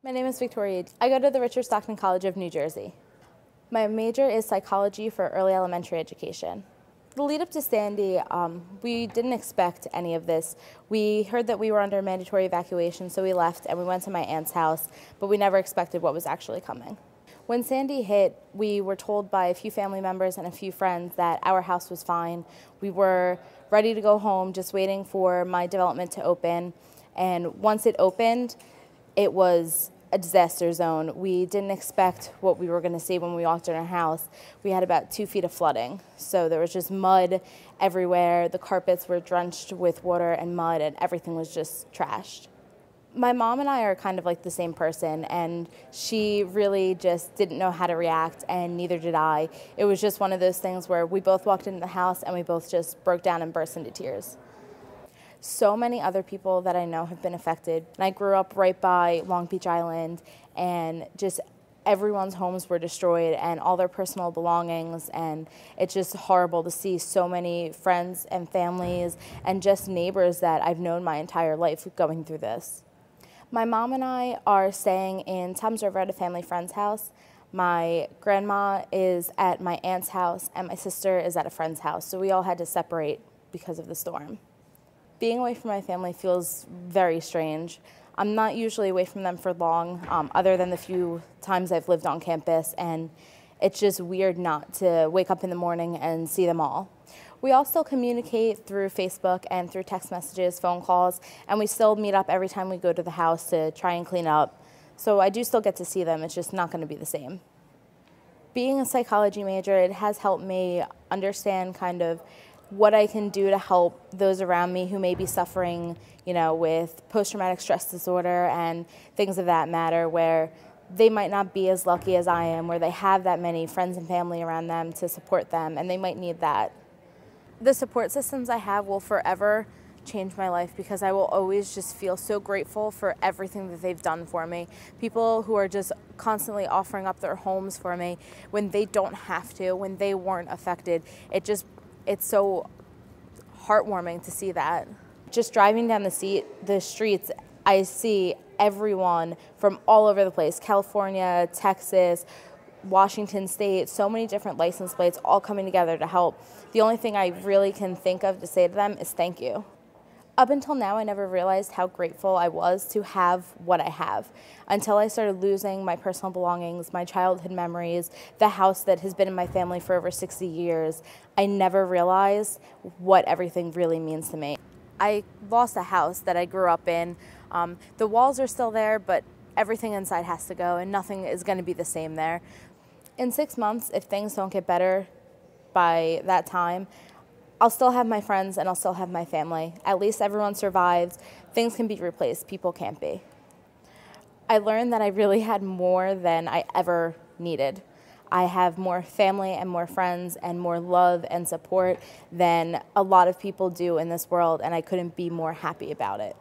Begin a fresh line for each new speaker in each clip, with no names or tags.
My name is Victoria. I go to the Richard Stockton College of New Jersey. My major is psychology for early elementary education. The lead up to Sandy, we didn't expect any of this. We heard that we were under mandatory evacuation, so we left and we went to my aunt's house, but we never expected what was actually coming. When Sandy hit, we were told by a few family members and a few friends that our house was fine. We were ready to go home, just waiting for my development to open. And once it opened, it was a disaster zone. We didn't expect what we were going to see when we walked in our house. We had about 2 feet of flooding. So there was just mud everywhere. The carpets were drenched with water and mud, and everything was just trashed. My mom and I are kind of like the same person, and she really just didn't know how to react, and neither did I. It was just one of those things where we both walked into the house and we both just broke down and burst into tears. So many other people that I know have been affected. And I grew up right by Long Beach Island, and just everyone's homes were destroyed and all their personal belongings, and it's just horrible to see so many friends and families and just neighbors that I've known my entire life going through this. My mom and I are staying in Toms River at a family friend's house. My grandma is at my aunt's house, and my sister is at a friend's house, so we all had to separate because of the storm. Being away from my family feels very strange. I'm not usually away from them for long, other than the few times I've lived on campus, and it's just weird not to wake up in the morning and see them all. We all still communicate through Facebook and through text messages, phone calls, and we still meet up every time we go to the house to try and clean up. So I do still get to see them, it's just not going to be the same. Being a psychology major, it has helped me understand kind of what I can do to help those around me who may be suffering, with post-traumatic stress disorder and things of that matter, where they might not be as lucky as I am, where they have that many friends and family around them to support them, and they might need that. The support systems I have will forever change my life, because I will always just feel so grateful for everything that they've done for me. People who are just constantly offering up their homes for me when they don't have to, when they weren't affected. It's so heartwarming to see that. Just driving down the streets, I see everyone from all over the place, California, Texas, Washington State, so many different license plates all coming together to help. The only thing I really can think of to say to them is thank you. Up until now, I never realized how grateful I was to have what I have, until I started losing my personal belongings, my childhood memories, the house that has been in my family for over 60 years. I never realized what everything really means to me. I lost a house that I grew up in. The walls are still there, but everything inside has to go, and nothing is going to be the same there. In 6 months, if things don't get better by that time, I'll still have my friends and I'll still have my family. At least everyone survives. Things can be replaced. People can't be. I learned that I really had more than I ever needed. I have more family and more friends and more love and support than a lot of people do in this world, and I couldn't be more happy about it.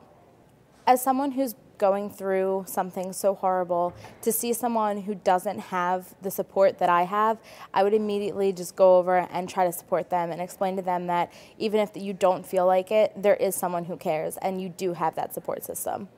As someone who's going through something so horrible, to see someone who doesn't have the support that I have, I would immediately just go over and try to support them and explain to them that even if you don't feel like it, there is someone who cares, and you do have that support system.